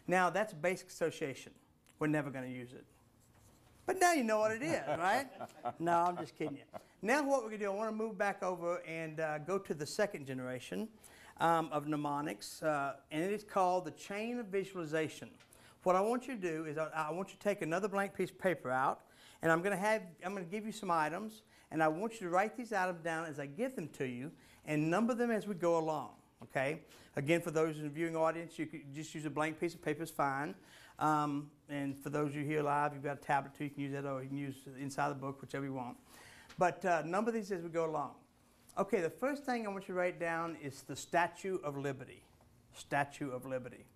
Now, that's basic association. We're never going to use it. But now you know what it is, right? No, I'm just kidding you. Now what we're going to do, I want to move back over and go to the second generation of mnemonics, and it is called the chain of visualization. What I want you to do is I want you to take another blank piece of paper out, and I'm going to give you some items, and I want you to write these items down as I give them to you and number them as we go along. Okay. Again, for those in the viewing audience, you could just use a blank piece of paper is fine. And for those of you here live, you've got a tablet too. You can use that, or you can use inside the book, whichever you want. But number these as we go along. Okay. The first thing I want you to write down is the Statue of Liberty. Statue of Liberty.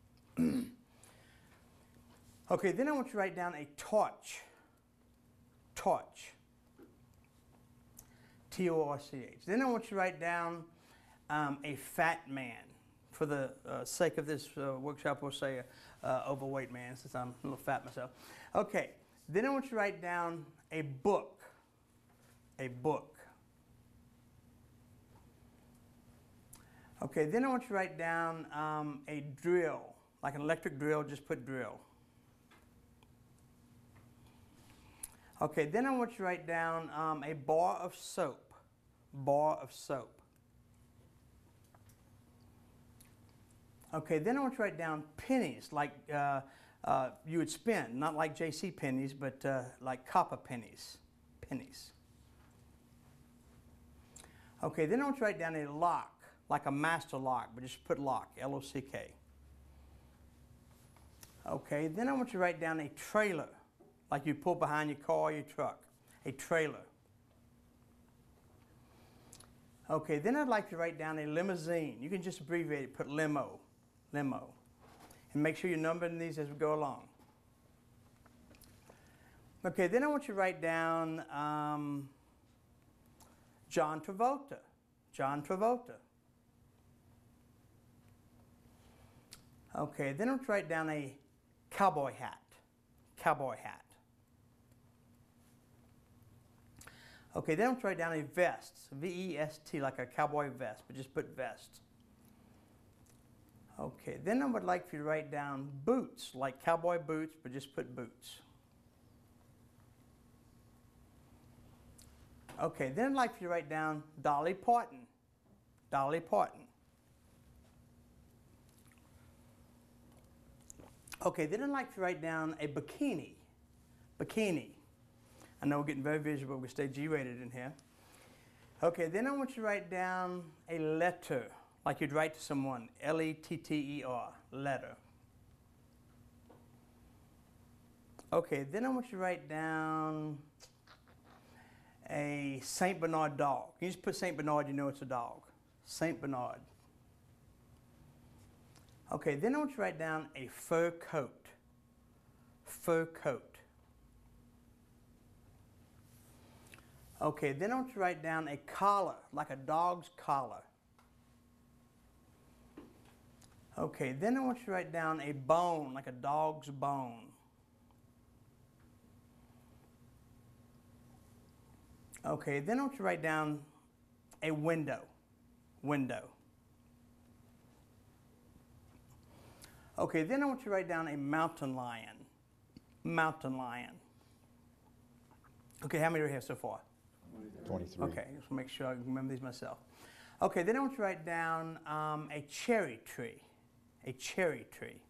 Okay. Then I want you to write down a torch. Torch. T-O-R-C-H. Then I want you to write down a fat man. For the sake of this workshop, we'll say overweight man, since I'm a little fat myself. Okay, then I want you to write down a book. A book. Okay, then I want you to write down a drill, like an electric drill, just put drill. Okay, then I want you to write down a bar of soap. Bar of soap. Okay, then I want you to write down pennies, like you would spend, not like J.C. pennies, but like copper pennies. Pennies. Okay, then I want you to write down a lock, like a master lock, but just put lock, L-O-C-K. Okay, then I want you to write down a trailer, like you pull behind your car or your truck. A trailer. Okay, then I'd like you to write down a limousine. You can just abbreviate it, put limo. Limo. And make sure you're numbering these as we go along. Okay, then I want you to write down John Travolta. John Travolta. Okay, then I want you to write down a cowboy hat. Cowboy hat. Okay, then I want you to write down a vest. V-E-S-T, like a cowboy vest, but just put vest. Okay, then I would like for you to write down boots, like cowboy boots, but just put boots. Okay, then I'd like for you to write down Dolly Parton. Dolly Parton. Okay, then I'd like for you to write down a bikini. Bikini. I know we're getting very visual, but we stay G-rated in here. Okay, then I want you to write down a letter. Like you'd write to someone, L-E-T-T-E-R, letter. Okay, then I want you to write down a St. Bernard dog. You just put St. Bernard, you know it's a dog. St. Bernard. Okay, then I want you to write down a fur coat. Fur coat. Okay, then I want you to write down a collar, like a dog's collar. Okay, then I want you to write down a bone, like a dog's bone. Okay, then I want you to write down a window. Window. Okay, then I want you to write down a mountain lion. Mountain lion. Okay, how many do we have so far? 23. Okay, just make sure I can remember these myself. Okay, then I want you to write down a cherry tree. A cherry tree.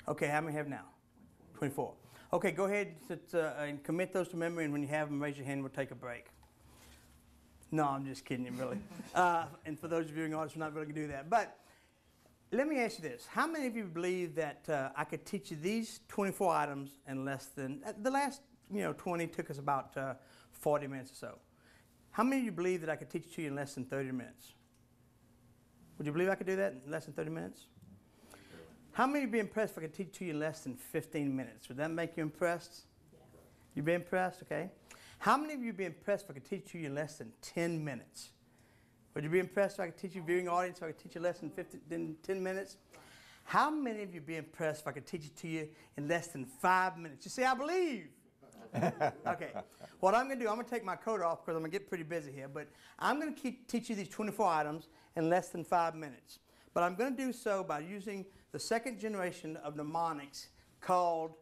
Okay, how many have now? 24. Okay, go ahead and commit those to memory, and when you have them, raise your hand, we'll take a break. No, I'm just kidding you, really. And for those of you in the audience, we're not really going to do that. But let me ask you this. How many of you believe that I could teach you these 24 items in less than, the last 20 took us about 40 minutes or so. How many of you believe that I could teach it to you in less than 30 minutes? Would you believe I could do that in less than 30 minutes? How many of you would be impressed if I could teach it to you in less than 15 minutes? Would that make you impressed? Yeah. You'd be impressed? Okay. How many of you would be impressed if I could teach it to you in less than 10 minutes? Would you be impressed if I could teach you, viewing audience, if I could teach you less than 10 minutes? How many of you would be impressed if I could teach it to you in less than 5 minutes? You say, I believe. Okay. What I'm going to do, I'm going to take my coat off because I'm going to get pretty busy here, but I'm going to teach you these 24 items in less than 5 minutes. but I'm going to do so by using the second generation of mnemonics called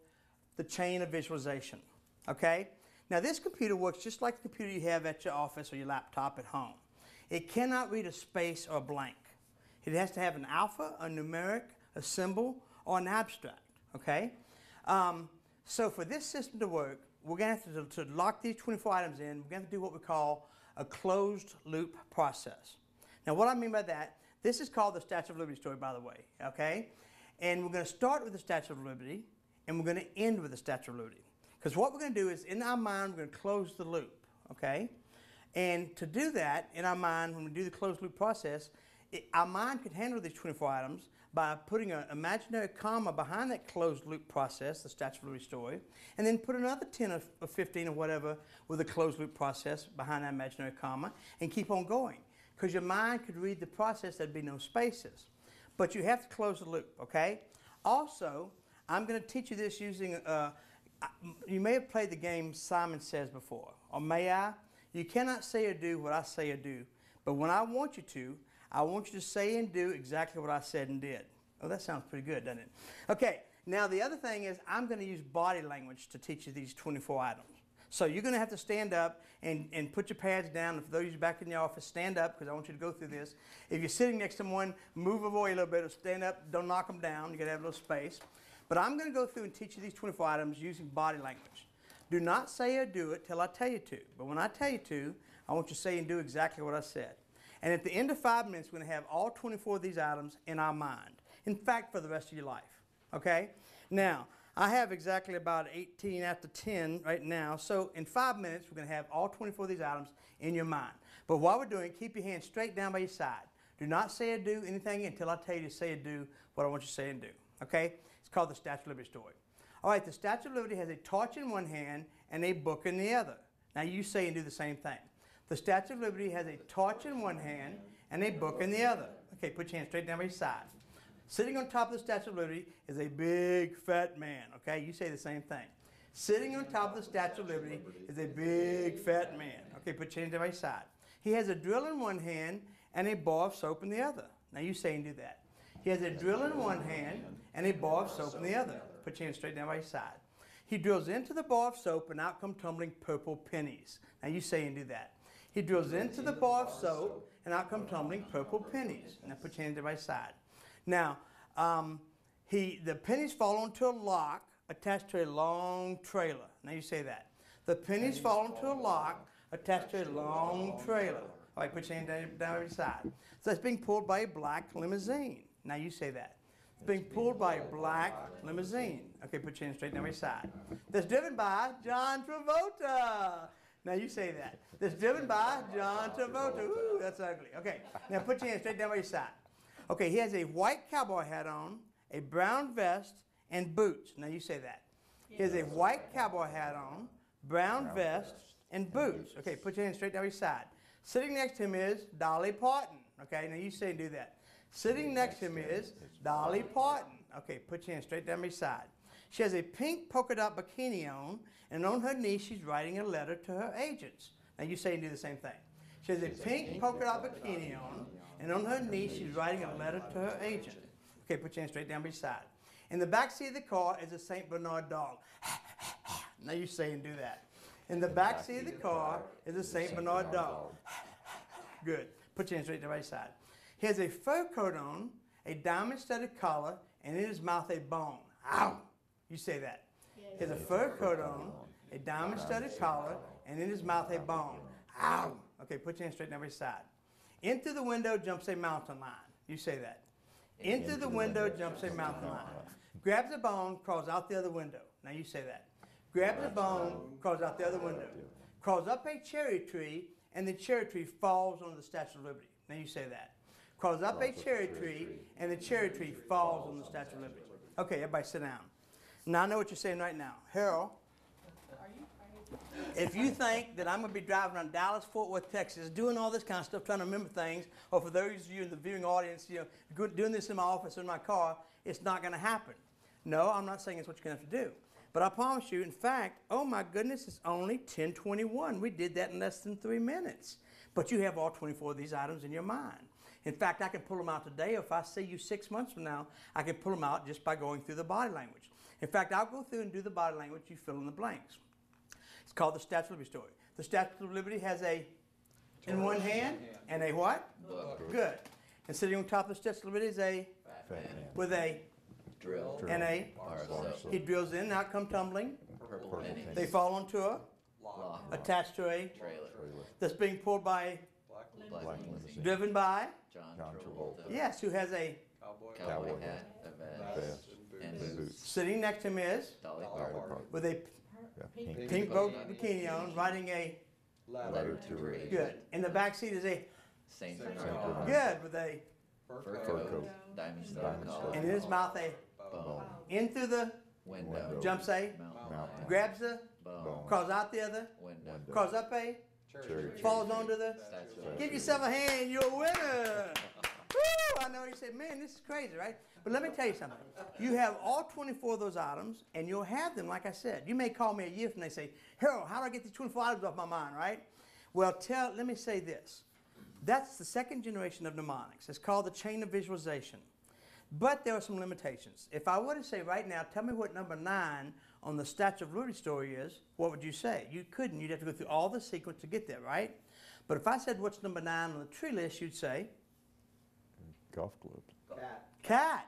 the chain of visualization, okay? Now this computer works just like the computer you have at your office or your laptop at home. It cannot read a space or a blank. It has to have an alpha, a numeric, a symbol, or an abstract, okay? So for this system to work, we're going to have to lock these 24 items in. We're going to do what we call a closed loop process. Now what I mean by that, this is called the Statue of Liberty story, by the way, okay? And we're going to start with the Statue of Liberty, and we're going to end with the Statue of Liberty. Because what we're going to do is, in our mind, we're going to close the loop, okay? And to do that, in our mind, when we do the closed loop process, our mind could handle these 24 items by putting an imaginary comma behind that closed loop process, the Statue of Liberty story, and then put another 10 or 15 or whatever with a closed loop process behind that imaginary comma, and keep on going. Because your mind could read the process, there'd be no spaces. But you have to close the loop, okay? Also, I'm going to teach you this using, you may have played the game Simon Says before, or may I? You cannot say or do what I say or do, but when I want you to, I want you to say and do exactly what I said and did. Oh, that sounds pretty good, doesn't it? Okay, now the other thing is I'm going to use body language to teach you these 24 items. So you're going to have to stand up and put your pads down. And for those of you back in the office, stand up because I want you to go through this. If you're sitting next to someone, move away a little bit or stand up. Don't knock them down. You've got to have a little space. But I'm going to go through and teach you these 24 items using body language. Do not say or do it till I tell you to. But when I tell you to, I want you to say and do exactly what I said. And at the end of 5 minutes, we're going to have all 24 of these items in our mind. In fact, for the rest of your life. Okay? Now, I have exactly about 18 after 10 right now. So in 5 minutes, we're going to have all 24 of these items in your mind. But while we're doing it, keep your hands straight down by your side. Do not say or do anything until I tell you to say or do what I want you to say and do. Okay? It's called the Statue of Liberty story. All right, the Statue of Liberty has a torch in one hand and a book in the other. Now you say and do the same thing. The Statue of Liberty has a torch in one hand and a book in the other. Okay, put your hands straight down by your side. Sitting on top of the Statue of Liberty is a big fat man. Okay, you say the same thing. Sitting on top of the Statue of Liberty is a big fat man. Okay, put your hands down by your side. He has a drill in one hand and a bar of soap in the other. Now you say and do that. He has a drill in one hand and a bar of soap in the other. Put your hands straight down by your side. He drills into the bar of soap and out come tumbling purple pennies. Now you say and do that. He drills into the bar of soap and out come tumbling purple pennies. Now put your hands down by your side. Now, the pennies fall onto a lock attached to a long trailer. Now you say that. The pennies fall onto a lock attached to a long trailer. All right, put your hand down by your side. So it's being pulled by a black limousine. Now you say that. It's being pulled by a black limousine. Okay, put your hand straight down by your side. That's driven by John Travolta. Now you say that. That's driven by John Travolta. Ooh, that's ugly. Okay, now put your hand straight down by your side. Okay, he has a white cowboy hat on, a brown vest, and boots. Now you say that. He has a white cowboy hat on, brown vest, and boots. Okay, put your hand straight down by your side. Sitting next to him is Dolly Parton. Okay, now you say and do that. Sitting next to him is Dolly Parton. Okay, put your hand straight down by your side. She has a pink polka dot bikini on, and on her knee she's writing a letter to her agents. Now you say and do the same thing. She has a pink polka dot bikini on, and on her knee she's writing a letter to her agent. Okay, put your hand straight down by your side. In the back seat of the car is a St. Bernard dog. Now you say and do that. In the back seat of the car is a St. Bernard dog. Good. Put your hand straight down by your side. He has a fur coat on, a diamond-studded collar, and in his mouth a bone. Ow! You say that. He has a fur coat on, a diamond-studded collar, and in his mouth a bone. Ow! Okay, put your hand straight down by your side. Into the window jumps a mountain lion. You say that. Into the window jumps a mountain lion. Grabs a bone, crawls out the other window. Now you say that. Grabs a bone, crawls out the other window. Crawls up a cherry tree, and the cherry tree falls on the Statue of Liberty. Now you say that. Crawls up a cherry tree, and the cherry tree falls on the Statue of Liberty. Okay, everybody sit down. Now I know what you're saying right now. Harold, if you think that I'm going to be driving around Dallas, Fort Worth, Texas, doing all this kind of stuff, trying to remember things, or for those of you in the viewing audience, doing this in my office or in my car, it's not going to happen. No, I'm not saying it's what you're going to have to do. But I promise you, in fact, oh my goodness, it's only 10:21. We did that in less than 3 minutes. But you have all 24 of these items in your mind. In fact, I can pull them out today. If I see you 6 months from now, I can pull them out just by going through the body language. In fact, I'll go through and do the body language. You fill in the blanks. It's called the Statue of Liberty story. The Statue of Liberty has a in one hand and a what? Book. Good. And sitting on top of the Statue of Liberty is a Fat man. with a Drill. and a. Bar soap. He drills in, out come tumbling. Purple pennies. They fall onto a Lock. attached to a Trailer. that's being pulled by Black limousine. driven by John John Travolta. yes, who has a Cowboy hat, a vest, and boots. sitting next to him is Dolly Parton. with a Yeah, pink boat bikini on, riding a Letter to read. good. In the back seat is a Saint Bernard. Bernard. good with a Fur coat. coat. Diamond star Diamond collar. star. and in his mouth a Bone. in through the Window. jumps a Mountain. grabs the Bone. crawls out the other Window. crawls up a Cherry tree. falls onto the Statue of give yourself a hand, you're a winner. Woo! I know you said, man, this is crazy, right? But let me tell you something. You have all 24 of those items, and you'll have them, like I said. You may call me a year from now and say, Harold, how do I get these 24 items off my mind, right? Well, let me say this. That's the second generation of mnemonics. It's called the chain of visualization. But there are some limitations. If I were to say right now, tell me what number 9 on the Statue of Liberty story is, what would you say? You couldn't. You'd have to go through all the sequence to get there, right? But if I said what's number 9 on the tree list, you'd say Golf club. cat.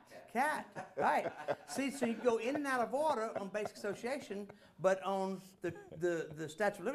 Right. See, so you go in and out of order on basic association, but on the Statue of Liberty